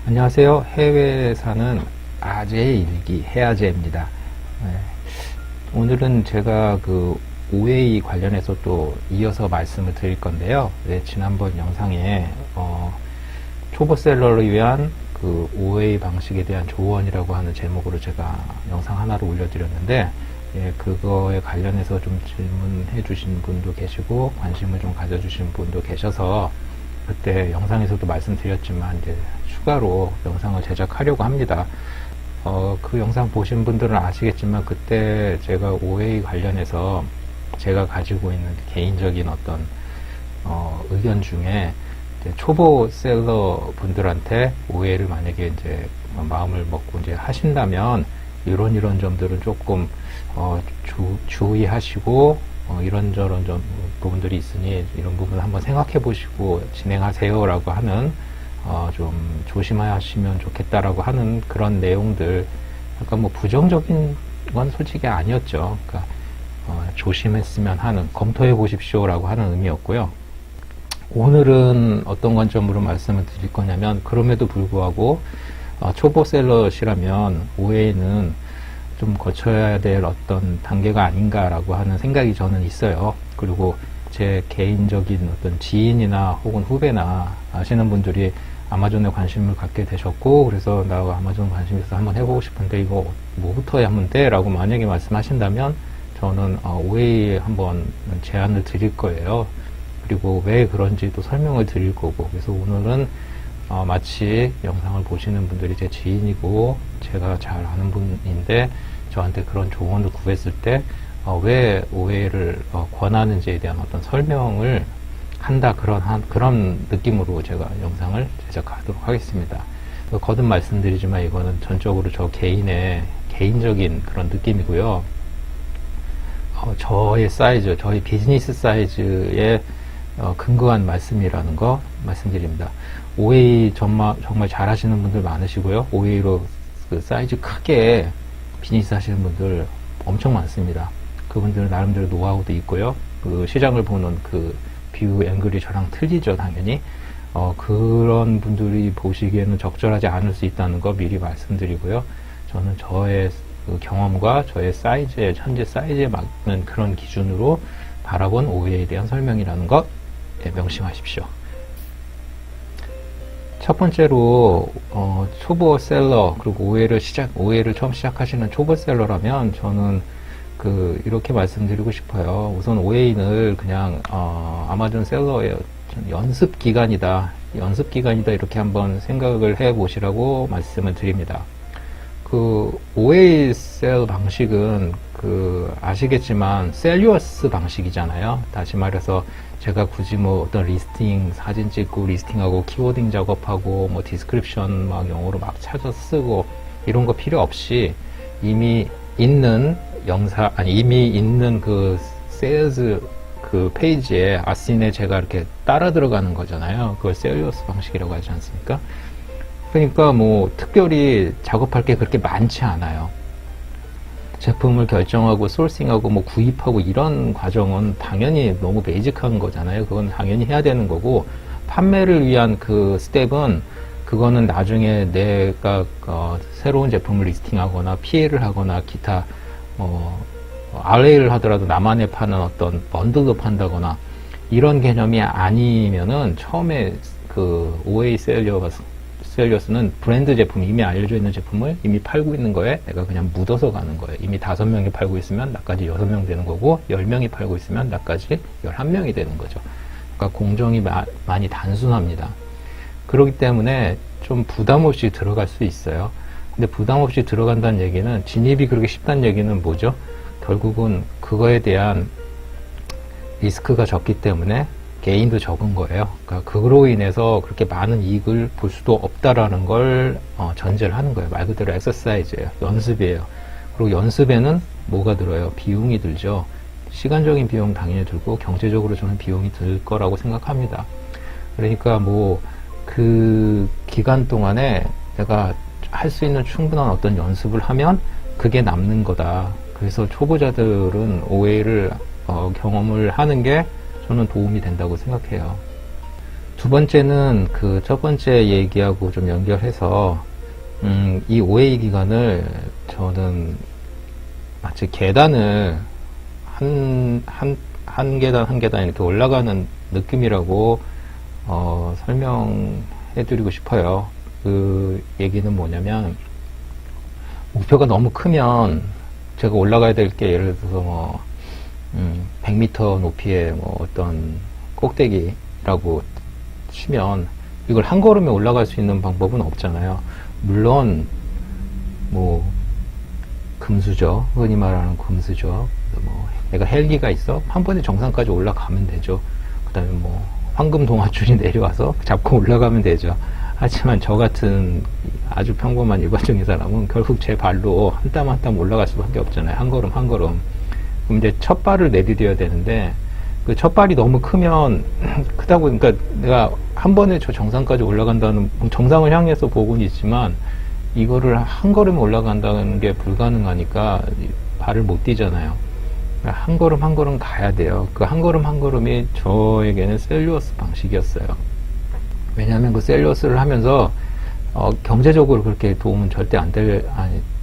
안녕하세요. 해외에 사는 아재의 일기 해아재입니다. 네, 오늘은 제가 그 OA 관련해서 또 이어서 말씀을 드릴 건데요. 네, 지난번 영상에 초보셀러를 위한 그 OA 방식에 대한 조언이라고 하는 제목으로 제가 영상 하나를 올려드렸는데, 예, 그거에 관련해서 좀 질문해 주신 분도 계시고 관심을 좀 가져주신 분도 계셔서 그때 영상에서도 말씀드렸지만 이제 추가로 영상을 제작하려고 합니다. 그 영상 보신 분들은 아시겠지만 그때 제가 OA 관련해서 제가 가지고 있는 개인적인 어떤 의견 중에 이제 초보 셀러 분들한테 OA를 만약에 이제 마음을 먹고 이제 하신다면 이런 점들은 조금 주의하시고 이런저런 부분들이 있으니 이런 부분 한번 생각해 보시고 진행하세요 라고 하는 좀 조심하시면 좋겠다라고 하는 그런 내용들, 약간 뭐 부정적인 건 솔직히 아니었죠. 그러니까 조심했으면 하는, 검토해 보십시오 라고 하는 의미였고요. 오늘은 어떤 관점으로 말씀을 드릴 거냐면, 그럼에도 불구하고 초보 셀러시라면 OA는 좀 거쳐야 될 어떤 단계가 아닌가라고 하는 생각이 저는 있어요. 그리고 제 개인적인 어떤 지인이나 혹은 후배나 아시는 분들이 아마존에 관심을 갖게 되셨고, 그래서 나 아마존 관심 있어서 한번 해보고 싶은데 이거 뭐부터 하면 돼? 라고 만약에 말씀하신다면 저는 OA 한번 제안을 드릴 거예요. 그리고 왜 그런지 또 설명을 드릴 거고, 그래서 오늘은 마치 영상을 보시는 분들이 제 지인이고 제가 잘 아는 분인데 저한테 그런 조언을 구했을 때 왜 OA를 권하는지에 대한 어떤 설명을 한다, 그런 느낌으로 제가 영상을 제작하도록 하겠습니다. 거듭 말씀드리지만 이거는 전적으로 저 개인의 개인적인 그런 느낌이고요. 저의 사이즈, 저희 비즈니스 사이즈에 근거한 말씀이라는 거 말씀드립니다. OA 정말 잘 하시는 분들 많으시고요. OA로 그 사이즈 크게 비즈니스 하시는 분들 엄청 많습니다. 그분들 나름대로 노하우도 있고요. 그 시장을 보는 그 뷰 앵글이 저랑 틀리죠, 당연히. 그런 분들이 보시기에는 적절하지 않을 수 있다는 거 미리 말씀드리고요. 저는 저의 그 경험과 저의 사이즈에, 현재 사이즈에 맞는 그런 기준으로 바라본 OA에 대한 설명이라는 것 명심하십시오. 첫 번째로 초보 셀러, 그리고 OA를 처음 시작하시는 초보 셀러라면 저는 이렇게 말씀드리고 싶어요. 우선 OA는 그냥 아마존 셀러의 연습 기간이다 이렇게 한번 생각을 해 보시라고 말씀을 드립니다. 그 OA 셀 방식은 아시겠지만 셀리어스 방식이잖아요. 다시 말해서 제가 굳이 뭐 어떤 리스팅 사진 찍고 리스팅하고 키워딩 작업하고 뭐 디스크립션 막 영어로 막 찾아 쓰고 이런 거 필요 없이 이미 있는 그 세일즈 그 페이지에 아씬에 제가 이렇게 따라 들어가는 거잖아요. 그걸 셀리어스 방식이라고 하지 않습니까? 그러니까 뭐 특별히 작업할 게 그렇게 많지 않아요. 제품을 결정하고 소싱하고 뭐 구입하고 이런 과정은 당연히 너무 베이직한 거잖아요. 그건 당연히 해야 되는 거고, 판매를 위한 그 스텝은 그거는 나중에 내가 새로운 제품을 리스팅하거나 PL을 하거나 기타 RA를 하더라도 나만의 파는 어떤 번들도 판다거나 이런 개념이 아니면은 처음에 그 OA 셀리어스는 브랜드 제품, 이미 알려져 있는 제품을 이미 팔고 있는 거에 내가 그냥 묻어서 가는 거예요. 이미 5명이 팔고 있으면 나까지 6명 되는 거고, 10명이 팔고 있으면 나까지 11명이 되는 거죠. 그러니까 공정이 많이 단순합니다. 그렇기 때문에 좀 부담 없이 들어갈 수 있어요. 근데 부담 없이 들어간다는 얘기는, 진입이 그렇게 쉽다는 얘기는 뭐죠? 결국은 그거에 대한 리스크가 적기 때문에 게인도 적은 거예요. 그러니까 그로 인해서 그렇게 많은 이익을 볼 수도 없다라는 걸 전제를 하는 거예요. 말 그대로 엑서사이즈예요. 연습이에요. 그리고 연습에는 뭐가 들어요? 비용이 들죠. 시간적인 비용 당연히 들고 경제적으로 저는 비용이 들 거라고 생각합니다. 그러니까 뭐 그 기간 동안에 내가 할 수 있는 충분한 어떤 연습을 하면 그게 남는 거다. 그래서 초보자들은 OA를 경험을 하는 게 저는 도움이 된다고 생각해요. 두 번째는 그 첫 번째 얘기하고 좀 연결해서 이 OA 기간을 저는 마치 계단을 한 계단 한 계단 이렇게 올라가는 느낌이라고 설명해 드리고 싶어요. 그 얘기는 뭐냐면, 목표가 너무 크면 제가 올라가야 될 게 예를 들어서 뭐 100m 높이의 뭐 어떤 꼭대기라고 치면 이걸 한 걸음에 올라갈 수 있는 방법은 없잖아요. 물론 뭐 금수저, 흔히 말하는 금수저, 뭐 내가 헬기가 있어 한 번에 정상까지 올라가면 되죠. 그 다음에 뭐 황금 동아줄이 내려와서 잡고 올라가면 되죠. 하지만 저 같은 아주 평범한 일반적인 사람은 결국 제 발로 한 땀 한 땀 올라갈 수밖에 없잖아요. 한 걸음 한 걸음. 그럼 이제 첫 발을 내디뎌야 되는데, 그 첫 발이 너무 크면 크다고, 그러니까 내가 한 번에 저 정상까지 올라간다는, 정상을 향해서 보고는 있지만 이거를 한 걸음에 올라간다는 게 불가능하니까 발을 못 띄잖아요. 한 걸음 한 걸음 가야 돼요. 그 한 걸음 한 걸음이 저에게는 셀리오스 방식이었어요. 왜냐하면 그 셀리오스를 하면서 경제적으로 그렇게 도움은 절대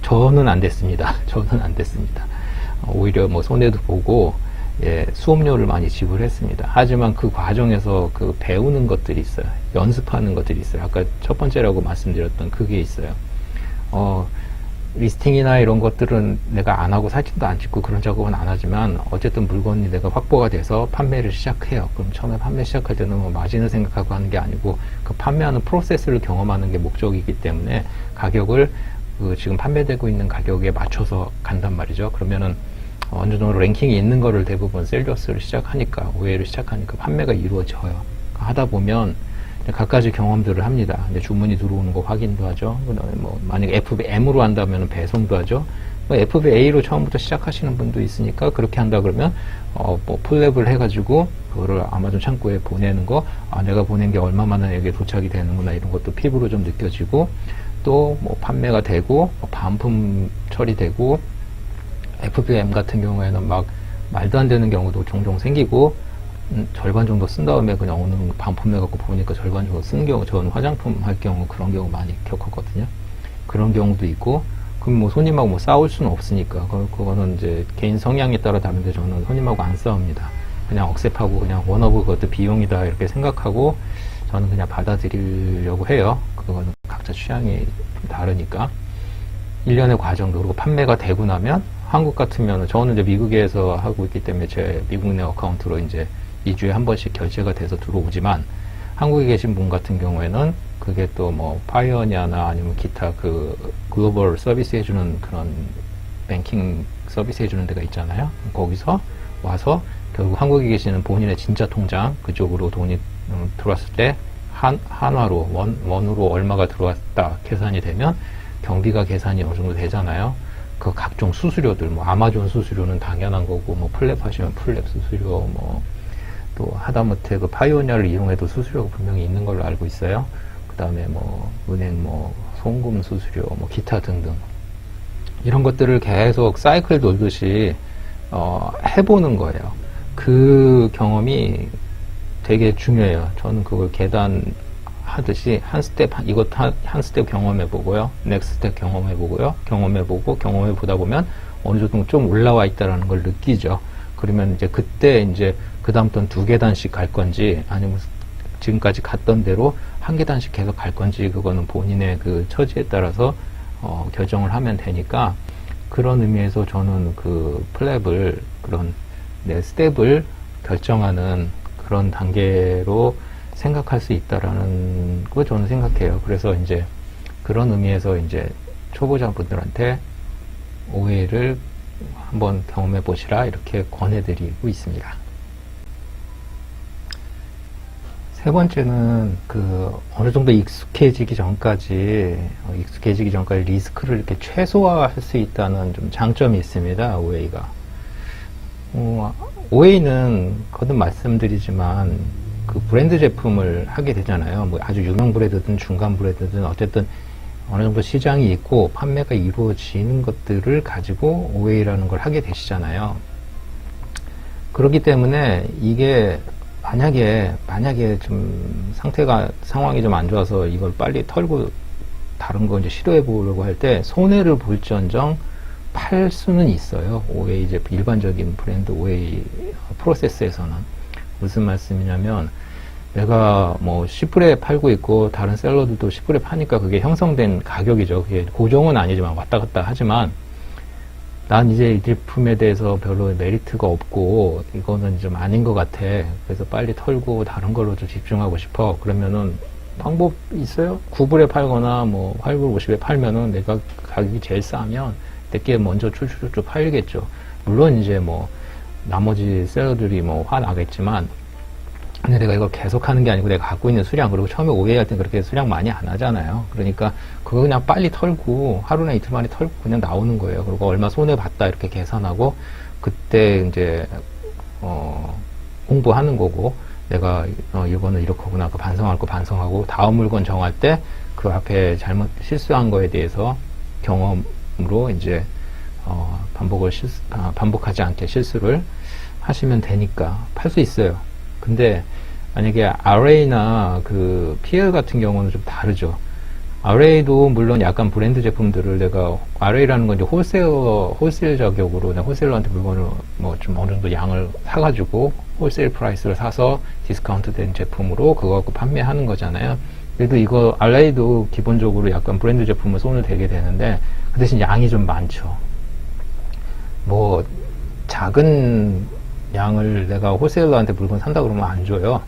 저는 안 됐습니다. 저는 안 됐습니다. 오히려 뭐 손해도 보고, 예, 수업료를 많이 지불했습니다. 하지만 그 과정에서 그 배우는 것들이 있어요. 연습하는 것들이 있어요. 아까 첫 번째라고 말씀드렸던 그게 있어요. 리스팅이나 이런 것들은 내가 안 하고 사진도 안 찍고 그런 작업은 안 하지만 어쨌든 물건이 내가 확보가 돼서 판매를 시작해요. 그럼 처음에 판매 시작할 때는 뭐 마진을 생각하고 하는 게 아니고 그 판매하는 프로세스를 경험하는 게 목적이기 때문에 가격을 지금 판매되고 있는 가격에 맞춰서 간단 말이죠. 그러면은 어느 정도 랭킹이 있는 거를 대부분 셀리오스를 시작하니까, OA를 시작하니까 판매가 이루어져요. 하다 보면 갖가지 경험들을 합니다. 이제 주문이 들어오는 거 확인도 하죠. 뭐 만약에 FBM으로 한다면 배송도 하죠. 뭐 FBA로 처음부터 시작하시는 분도 있으니까 그렇게 한다 그러면 뭐 플랩을 해가지고 그거를 아마존 창고에 보내는 거, 내가 보낸 게 얼마 만에 여기에 도착이 되는구나 이런 것도 피부로 좀 느껴지고, 또 뭐 판매가 되고 반품 처리되고, FBM 같은 경우에는 막 말도 안 되는 경우도 종종 생기고, 절반 정도 쓴 다음에 그냥 어느 반품해갖고 보니까 절반 정도 쓴 경우, 저는 화장품 할 경우 그런 경우 많이 겪었거든요. 그런 경우도 있고, 그럼 뭐 손님하고 뭐 싸울 수는 없으니까, 그거는 이제 개인 성향에 따라 다른데 저는 손님하고 안 싸웁니다. 그냥 억셉하고 그냥 원어브 그것도 비용이다 이렇게 생각하고 저는 그냥 받아들이려고 해요. 그거는 각자 취향이 다르니까. 1년의 과정도, 그리고 판매가 되고 나면 한국 같으면, 저는 이제 미국에서 하고 있기 때문에 제 미국 내 어카운트로 이제 2주에 한 번씩 결제가 돼서 들어오지만, 한국에 계신 분 같은 경우에는 그게 또 뭐 파이오니아나 아니면 기타 그 글로벌 서비스 해주는 그런 뱅킹 서비스 해주는 데가 있잖아요. 거기서 와서 결국 한국에 계시는 본인의 진짜 통장 그쪽으로 돈이 들어왔을 때 한화로 원으로 얼마가 들어왔다 계산이 되면 경비가 계산이 어느 정도 되잖아요. 그 각종 수수료들, 뭐 아마존 수수료는 당연한 거고, 뭐 플랩 하시면 플랩 수수료, 뭐 또 하다못해 그 파이오니아를 이용해도 수수료가 분명히 있는 걸로 알고 있어요. 그 다음에 뭐 은행 뭐 송금 수수료, 뭐 기타 등등 이런 것들을 계속 사이클 돌듯이 해보는 거예요. 그 경험이 되게 중요해요. 저는 그걸 계단 하듯이 한 스텝, 이것 한 스텝 경험해보고요. 넥스트 스텝 경험해보고요. 경험해보다 보면 어느 정도 좀 올라와 있다라는 걸 느끼죠. 그러면 이제 그때 이제 그다음부터는 2계단씩 갈 건지, 아니면 지금까지 갔던 대로 1계단씩 계속 갈 건지, 그거는 본인의 그 처지에 따라서 결정을 하면 되니까, 그런 의미에서 저는 그 플랩을 그런 스텝을 결정하는 그런 단계로 생각할 수 있다라는 거 저는 생각해요. 그래서 이제 그런 의미에서 이제 초보자분들한테 OA를 한번 경험해 보시라 이렇게 권해드리고 있습니다. 세 번째는 그 어느 정도 익숙해지기 전까지 리스크를 이렇게 최소화할 수 있다는 좀 장점이 있습니다. OA가. OA는 거듭 말씀드리지만 그 브랜드 제품을 하게 되잖아요. 뭐 아주 유명 브랜드든 중간 브랜드든 어쨌든 어느 정도 시장이 있고 판매가 이루어지는 것들을 가지고 OA라는 걸 하게 되시잖아요. 그렇기 때문에 이게 만약에 좀 상황이 좀 안 좋아서 이걸 빨리 털고 다른 거 이제 시도해 보려고 할 때 손해를 볼지언정 팔 수는 있어요. OA 제품, 일반적인 브랜드 OA 프로세스에서는. 무슨 말씀이냐면, 내가 뭐 10불에 팔고 있고 다른 셀러들도 10불에 파니까 그게 형성된 가격이죠. 그게 고정은 아니지만 왔다 갔다 하지만, 난 이제 이 제품에 대해서 별로 메리트가 없고 이거는 좀 아닌 것 같아. 그래서 빨리 털고 다른 걸로 좀 집중하고 싶어. 그러면은 방법 있어요? 9불에 팔거나 뭐 8불 50에 팔면은 내가 가격이 제일 싸면 내게 먼저 출출출 팔리겠죠. 물론 이제 뭐 나머지 셀러들이 뭐 화나겠지만, 근데 내가 이걸 계속 하는 게 아니고 내가 갖고 있는 수량, 그리고 처음에 OA 할 땐 그렇게 수량 많이 안 하잖아요. 그러니까 그거 그냥 빨리 털고 하루나 이틀 만에 털고 그냥 나오는 거예요. 그리고 얼마 손해 봤다 이렇게 계산하고 그때 이제 공부하는 거고, 내가 이거는 이렇구나 그 반성할 거 반성하고 다음 물건 정할 때 그 앞에 잘못 실수한 거에 대해서 경험으로 이제 반복하지 않게 실수를 하시면 되니까 팔 수 있어요. 근데 만약에 RA나 그 PL 같은 경우는 좀 다르죠. RA도 물론 약간 브랜드 제품들을 내가, RA라는 건 이제 홀세일 자격으로 내가 홀세일러한테 물건을 뭐 좀 어느 정도 양을 사가지고 홀세일 프라이스를 사서 디스카운트 된 제품으로 그거 갖고 판매하는 거잖아요. 그래도 이거 RA도 기본적으로 약간 브랜드 제품을 손을 대게 되는데, 그 대신 양이 좀 많죠. 뭐 작은 양을 내가 홀세일러한테 물건 산다 그러면 안 줘요.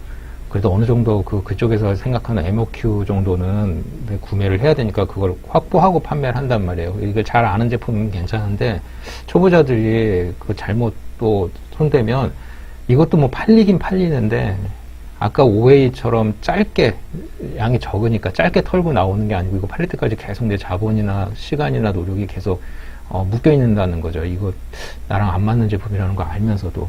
그래도 어느 정도 그쪽에서 생각하는 MOQ 정도는 구매를 해야 되니까 그걸 확보하고 판매를 한단 말이에요. 이걸 잘 아는 제품은 괜찮은데, 초보자들이 그 잘못 또 손대면 이것도 뭐 팔리긴 팔리는데, 아까 OA처럼 짧게, 양이 적으니까 짧게 털고 나오는 게 아니고, 이거 팔릴 때까지 계속 내 자본이나 시간이나 노력이 계속 묶여 있는다는 거죠. 이거 나랑 안 맞는 제품이라는 거 알면서도.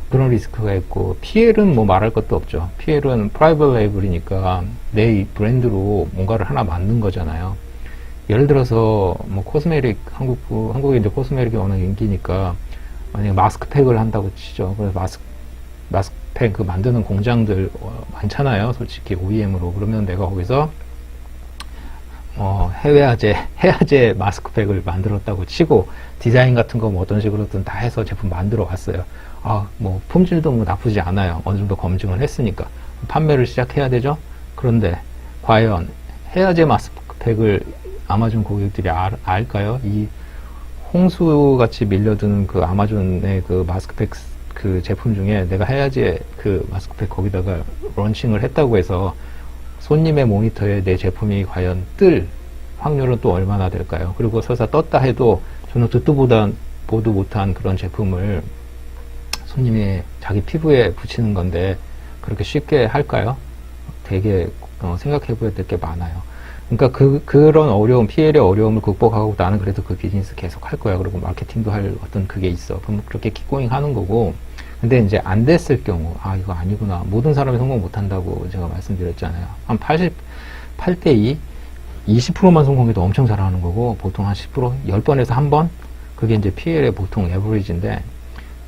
그런 리스크가 있고, PL은 뭐 말할 것도 없죠. PL은 프라이빗 레이블이니까 내 브랜드로 뭔가를 하나 만든 거잖아요. 예를 들어서 뭐 코스메틱, 한국에 이제 코스메틱이 워낙 인기니까 만약에 마스크팩을 한다고 치죠. 그래서 마스크팩 그 만드는 공장들 많잖아요. 솔직히 OEM으로. 그러면 내가 거기서 해야제 마스크팩을 만들었다고 치고, 디자인 같은 거 뭐 어떤 식으로든 다 해서 제품 만들어 왔어요. 뭐 품질도 뭐 나쁘지 않아요. 어느 정도 검증을 했으니까 판매를 시작해야 되죠. 그런데 과연 해야제 마스크팩을 아마존 고객들이 알까요? 이 홍수같이 밀려드는 그 아마존의 그 마스크팩 그 제품 중에 내가 해야제 그 마스크팩 거기다가 런칭을 했다고 해서 손님의 모니터에 내 제품이 과연 뜰 확률은 또 얼마나 될까요? 그리고 설사 떴다 해도 저는 듣도 보도 못한 그런 제품을 손님이 자기 피부에 붙이는 건데 그렇게 쉽게 할까요? 되게 생각해 봐야 될 게 많아요. 그러니까 그런 어려움, PL의 어려움을 극복하고 나는 그래도 그 비즈니스 계속 할 거야. 그리고 마케팅도 할 어떤 그게 있어. 그럼 그렇게 킥고잉 하는 거고. 근데 이제 안 됐을 경우, 이거 아니구나. 모든 사람이 성공 못 한다고 제가 말씀드렸잖아요. 한 88대2, 20%만 성공해도 엄청 잘하는 거고, 보통 한 10%, 10번에서 1번? 그게 이제 PL의 보통 에버리지인데,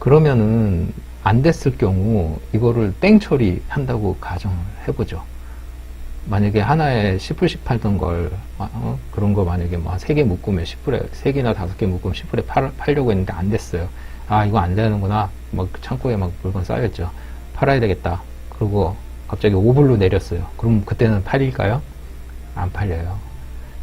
그러면은 안 됐을 경우, 이거를 땡 처리한다고 가정을 해보죠. 만약에 하나에 10불씩 팔던 걸, 그런 거 만약에 뭐 3개 묶으면 10불에, 3개나 5개 묶으면 10불에 팔려고 했는데 안 됐어요. 이거 안 되는구나. 막 창고에 막 물건 쌓였죠. 팔아야 되겠다. 그리고 갑자기 5불로 내렸어요. 그럼 그때는 팔릴까요? 안 팔려요.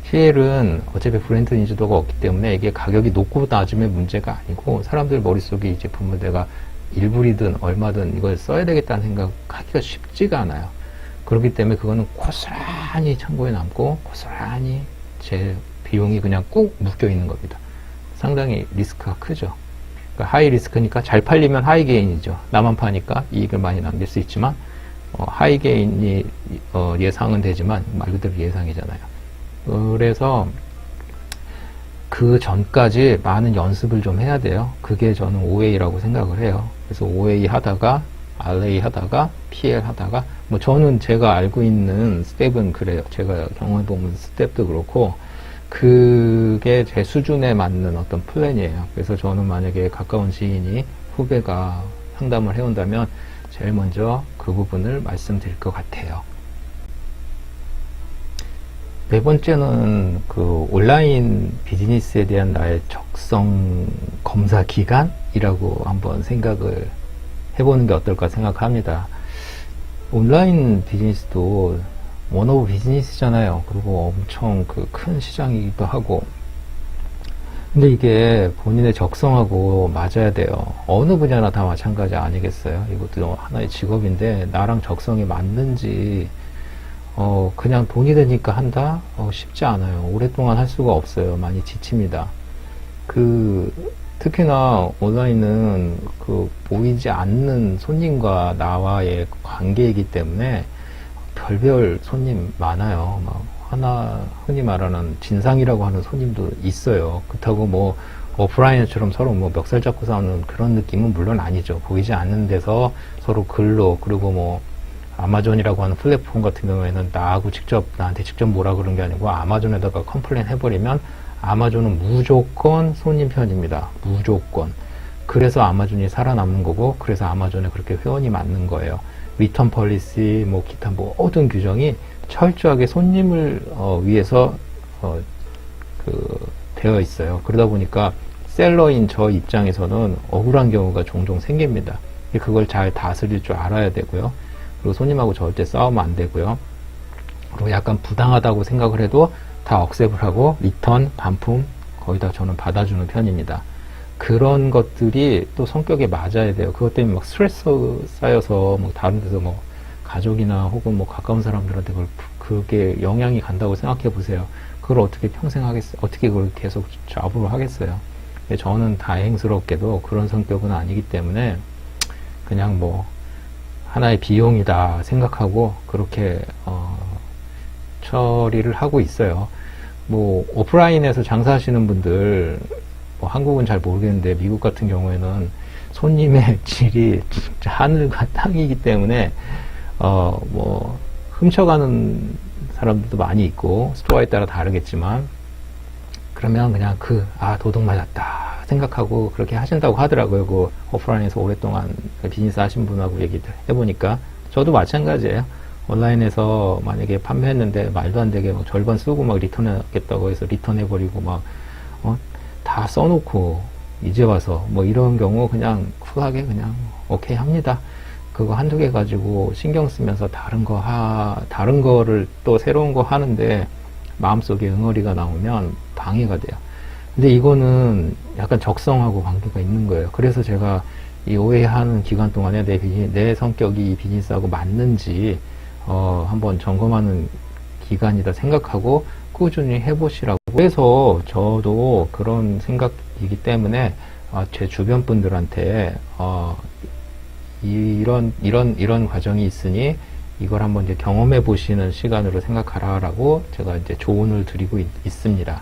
PL은 어차피 브랜드 인지도가 없기 때문에 이게 가격이 높고 낮음의 문제가 아니고, 사람들 머릿속에 이 제품을 내가 1불이든 얼마든 이걸 써야 되겠다는 생각하기가 쉽지가 않아요. 그렇기 때문에 그거는 고스란히 창고에 남고 고스란히 제 비용이 그냥 꾹 묶여 있는 겁니다. 상당히 리스크가 크죠. 그러니까 하이 리스크니까 잘 팔리면 하이 게인이죠. 나만 파니까 이익을 많이 남길 수 있지만 하이 게인이 예상은 되지만 말 그대로 예상이잖아요. 그래서 그 전까지 많은 연습을 좀 해야 돼요. 그게 저는 OA라고 생각을 해요. 그래서 OA 하다가 RA 하다가 PL 하다가, 뭐 저는 제가 알고 있는 스텝은 그래요. 제가 경험해본 스텝도 그렇고, 그게 제 수준에 맞는 어떤 플랜이에요. 그래서 저는 만약에 가까운 지인이, 후배가 상담을 해온다면 제일 먼저 그 그 부분을 말씀드릴 것 같아요. 네 번째는 그 온라인 비즈니스에 대한 나의 적성 검사 기간이라고 한번 생각을 해보는 게 어떨까 생각합니다. 온라인 비즈니스도 원 오브 비즈니스잖아요. 그리고 엄청 그 큰 시장이기도 하고. 근데 이게 본인의 적성하고 맞아야 돼요. 어느 분야나 다 마찬가지 아니겠어요? 이것도 하나의 직업인데 나랑 적성이 맞는지 그냥 돈이 되니까 한다? 쉽지 않아요. 오랫동안 할 수가 없어요. 많이 지칩니다. 특히나 온라인은 보이지 않는 손님과 나와의 관계이기 때문에 별별 손님 많아요. 흔히 말하는 진상이라고 하는 손님도 있어요. 그렇다고 오프라인처럼 서로 멱살 잡고 싸우는 그런 느낌은 물론 아니죠. 보이지 않는 데서 서로 글로, 그리고 아마존이라고 하는 플랫폼 같은 경우에는 나한테 직접 뭐라 그런 게 아니고 아마존에다가 컴플레인 해버리면 아마존은 무조건 손님 편입니다. 무조건. 그래서 아마존이 살아남는 거고, 그래서 아마존에 그렇게 회원이 많는 거예요. 리턴 폴리시, 기타 모든 규정이 철저하게 손님을 위해서 되어 있어요. 그러다 보니까 셀러인 저 입장에서는 억울한 경우가 종종 생깁니다. 그걸 잘 다스릴 줄 알아야 되고요. 그리고 손님하고 절대 싸우면 안 되고요. 그리고 약간 부당하다고 생각을 해도 다 억셉을 하고 리턴, 반품 거의 다 저는 받아주는 편입니다. 그런 것들이 또 성격에 맞아야 돼요. 그것 때문에 스트레스 쌓여서 다른 데서 가족이나 혹은 가까운 사람들한테 그게 영향이 간다고 생각해 보세요. 그걸 어떻게 평생 하겠어요? 어떻게 그걸 계속 잡으러 하겠어요? 저는 다행스럽게도 그런 성격은 아니기 때문에 그냥 하나의 비용이다 생각하고 그렇게 처리를 하고 있어요. 오프라인에서 장사하시는 분들 한국은 잘 모르겠는데 미국 같은 경우에는 손님의 질이 진짜 하늘과 땅이기 때문에 훔쳐가는 사람들도 많이 있고 스토어에 따라 다르겠지만 그러면 그냥 도둑 맞았다 생각하고 그렇게 하신다고 하더라고요. 오프라인에서 오랫동안 비즈니스 하신 분하고 얘기를 해보니까 저도 마찬가지예요. 온라인에서 만약에 판매했는데 말도 안 되게 절반 쓰고 리턴하겠다고 해서 리턴해버리고 다 써놓고 이제 와서 이런 경우 그냥 쿨하게 그냥 오케이 합니다. 그거 한두 개 가지고 신경 쓰면서 다른 거를 또 새로운 거 하는데 마음속에 응어리가 나오면 방해가 돼요. 근데 이거는 약간 적성하고 관계가 있는 거예요. 그래서 제가 이 오해하는 기간 동안에 내 성격이 이 비즈니스하고 맞는지 한번 점검하는 기간이다 생각하고 꾸준히 해보시라고 해서 저도 그런 생각이기 때문에 제 주변 분들한테 이런 과정이 있으니 이걸 한번 이제 경험해 보시는 시간으로 생각하라라고 제가 이제 조언을 드리고 있습니다.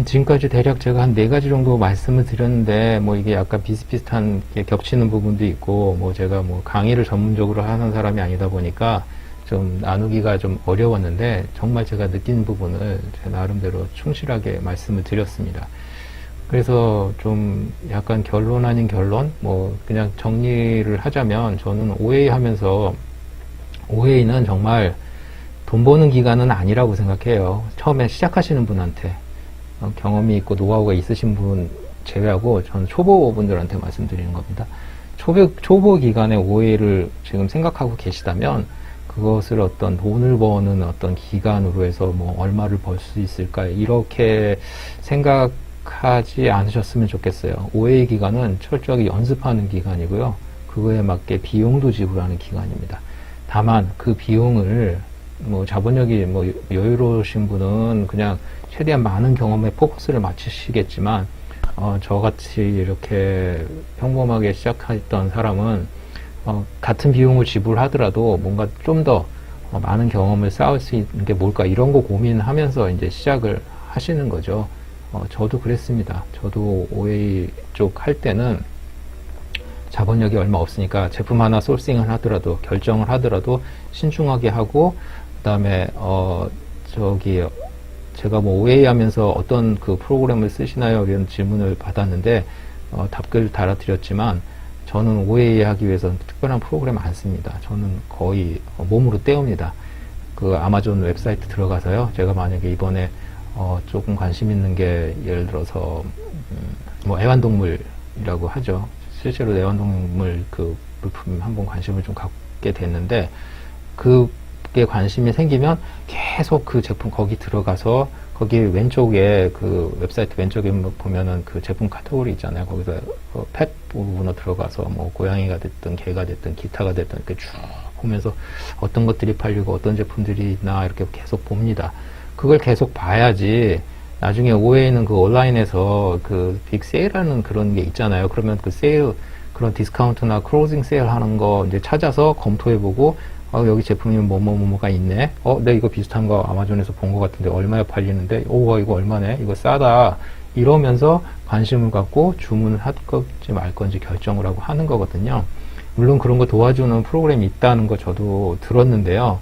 지금까지 대략 제가 한 4가지 정도 말씀을 드렸는데 이게 약간 비슷비슷한 게 겹치는 부분도 있고 제가 강의를 전문적으로 하는 사람이 아니다 보니까 좀 나누기가 좀 어려웠는데 정말 제가 느낀 부분을 제 나름대로 충실하게 말씀을 드렸습니다. 그래서 좀 약간 결론 아닌 결론 그냥 정리를 하자면 저는 OA 하면서 OA는 정말 돈 버는 기간은 아니라고 생각해요. 처음에 시작하시는 분한테 경험이 있고 노하우가 있으신 분 제외하고 저는 초보분들한테 말씀드리는 겁니다. 초보 기간에 OA를 지금 생각하고 계시다면 그것을 어떤 돈을 버는 어떤 기간으로 해서 얼마를 벌 수 있을까 이렇게 생각하지 않으셨으면 좋겠어요. OA 기간은 철저하게 연습하는 기간이고요. 그거에 맞게 비용도 지불하는 기간입니다. 다만 그 비용을 자본력이 여유로우신 분은 그냥 최대한 많은 경험에 포커스를 맞추시겠지만 저같이 이렇게 평범하게 시작했던 사람은 같은 비용을 지불하더라도 뭔가 좀 더 많은 경험을 쌓을 수 있는 게 뭘까 이런 거 고민하면서 이제 시작을 하시는 거죠. 저도 그랬습니다. 저도 OA 쪽 할 때는 자본력이 얼마 없으니까 제품 하나 소싱을 하더라도 결정을 하더라도 신중하게 하고 그다음에 제가 OA 하면서 어떤 그 프로그램을 쓰시나요? 이런 질문을 받았는데 답글을 달아드렸지만 저는 OA 하기 위해서는 특별한 프로그램 안 씁니다. 저는 거의 몸으로 때웁니다. 그 아마존 웹사이트 들어가서요. 제가 만약에 이번에 조금 관심 있는 게 예를 들어서 뭐 애완동물이라고 하죠. 실제로 애완동물 그 물품 한번 관심을 좀 갖게 됐는데 그게 관심이 생기면 계속 그 제품 거기 들어가서 거기 왼쪽에 그 웹사이트 왼쪽에 보면은 그 제품 카테고리 있잖아요. 거기서 펫 부분으로 들어가서 뭐 고양이가 됐든 개가 됐든 기타가 됐든 이렇게 쭉 보면서 어떤 것들이 팔리고 어떤 제품들이 있나 이렇게 계속 봅니다. 그걸 계속 봐야지 나중에 OA는 그 온라인에서 그 빅 세일하는 그런 게 있잖아요. 그러면 그 세일 그런 디스카운트나 클로징 세일 하는 거 이제 찾아서 검토해보고 여기 제품이 뭐가 있네. 내가 이거 비슷한 거 아마존에서 본 것 같은데 얼마에 팔리는데 이거 얼마네? 이거 싸다. 이러면서 관심을 갖고 주문을 할 건지 말 건지 결정을 하고 하는 거거든요. 물론 그런 거 도와주는 프로그램이 있다는 거 저도 들었는데요.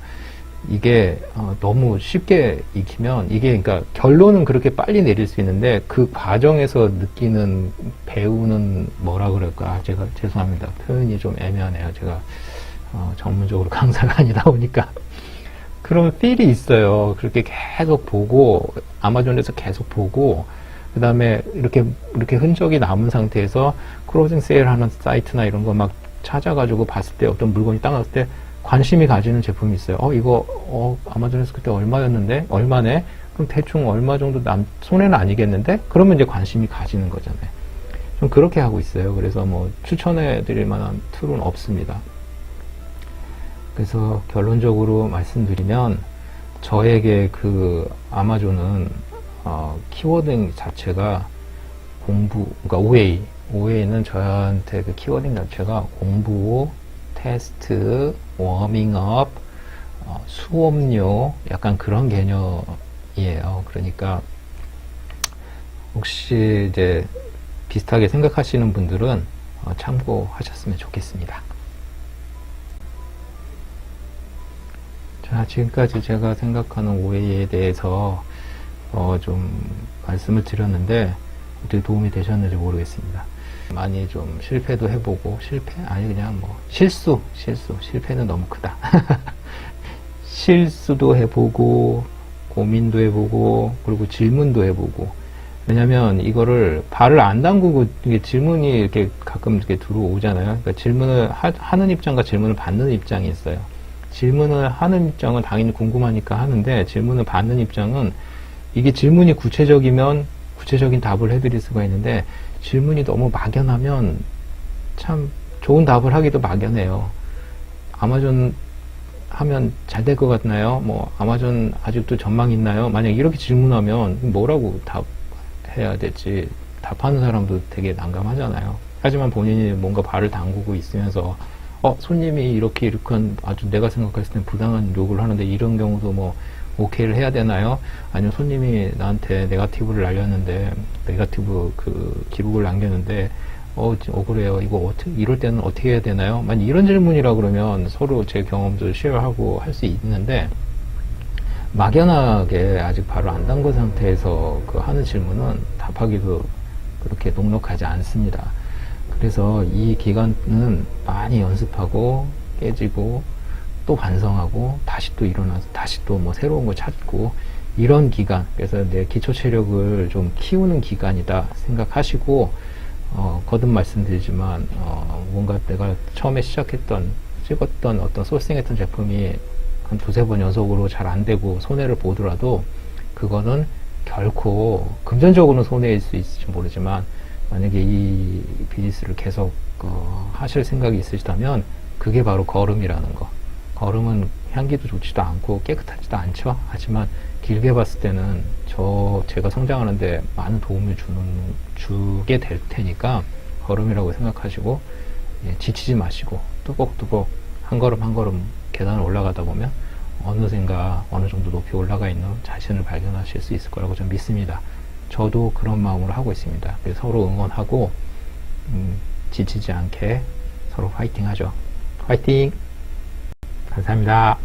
이게 너무 쉽게 익히면 이게 그러니까 결론은 그렇게 빨리 내릴 수 있는데 그 과정에서 느끼는 배우는 뭐라 그럴까? 제가 죄송합니다. 표현이 좀 애매하네요. 제가 전문적으로 강사가 아니다 보니까 그런 필이 있어요. 그렇게 계속 보고 아마존에서 계속 보고 그 다음에 이렇게 흔적이 남은 상태에서 클로징 세일 하는 사이트나 이런 거 막 찾아가지고 봤을 때 어떤 물건이 딱 나왔을 때 관심이 가지는 제품이 있어요. 이거 아마존에서 그때 얼마였는데 얼마네? 그럼 대충 얼마 정도 손해는 아니겠는데? 그러면 이제 관심이 가지는 거잖아요. 좀 그렇게 하고 있어요. 그래서 뭐 추천해 드릴 만한 툴은 없습니다. 그래서 결론적으로 말씀드리면 저에게 그 아마존은 키워딩 자체가 그러니까 OA는 저한테 그 키워딩 자체가 공부, 테스트, 워밍업, 수업료 약간 그런 개념이에요. 그러니까 혹시 이제 비슷하게 생각하시는 분들은 참고하셨으면 좋겠습니다. 자, 지금까지 제가 생각하는 OA에 대해서 좀 말씀을 드렸는데 어떻게 도움이 되셨는지 모르겠습니다. 많이 좀 실패도 해보고 그냥 뭐 실패는 너무 크다. 실수도 해보고 고민도 해보고 그리고 질문도 해보고 왜냐면 이거를 발을 안 담그고 이게 질문이 이렇게 가끔 이렇게 들어오잖아요. 그러니까 질문을 하는 입장과 질문을 받는 입장이 있어요. 질문을 하는 입장은 당연히 궁금하니까 하는데 질문을 받는 입장은 이게 질문이 구체적이면 구체적인 답을 해드릴 수가 있는데 질문이 너무 막연하면 참 좋은 답을 하기도 막연해요. 아마존 하면 잘 될 것 같나요? 뭐 아마존 아직도 전망 있나요? 만약 이렇게 질문하면 뭐라고 답해야 될지 답하는 사람도 되게 난감하잖아요. 하지만 본인이 뭔가 발을 담그고 있으면서 손님이 이렇게 아주 내가 생각했을 땐 부당한 요구를 하는데 이런 경우도 뭐 오케이를 해야 되나요? 아니면 손님이 나한테 네거티브를 날렸는데 네거티브 그 기록을 남겼는데 억울해요. 이거 이럴 때는 어떻게 해야 되나요? 만약 이런 질문이라 그러면 서로 제 경험도 쉐어하고 할 수 있는데 막연하게 아직 바로 안 담근 상태에서 그 하는 질문은 답하기도 그렇게 녹록하지 않습니다. 그래서 이 기간은 많이 연습하고 깨지고 또 반성하고 다시 또 일어나서 다시 또 뭐 새로운 거 찾고 이런 기간, 그래서 내 기초 체력을 좀 키우는 기간이다 생각하시고 거듭 말씀드리지만 뭔가 내가 처음에 찍었던 어떤 소싱했던 제품이 한 두세 번 연속으로 잘 안 되고 손해를 보더라도 그거는 결코 금전적으로는 손해일 수 있을지 모르지만 만약에 이 비즈니스를 계속 하실 생각이 있으시다면 그게 바로 걸음이라는 거. 걸음은 향기도 좋지도 않고 깨끗하지도 않죠. 하지만 길게 봤을 때는 제가 성장하는데 많은 도움을 주게 될 테니까 걸음이라고 생각하시고 지치지 마시고 뚜벅뚜벅 한 걸음 한 걸음 계단을 올라가다 보면 어느샌가 어느 정도 높이 올라가 있는 자신을 발견하실 수 있을 거라고 좀 믿습니다. 저도 그런 마음으로 하고 있습니다. 서로 응원하고 지치지 않게 서로 화이팅 하죠. 화이팅! 감사합니다.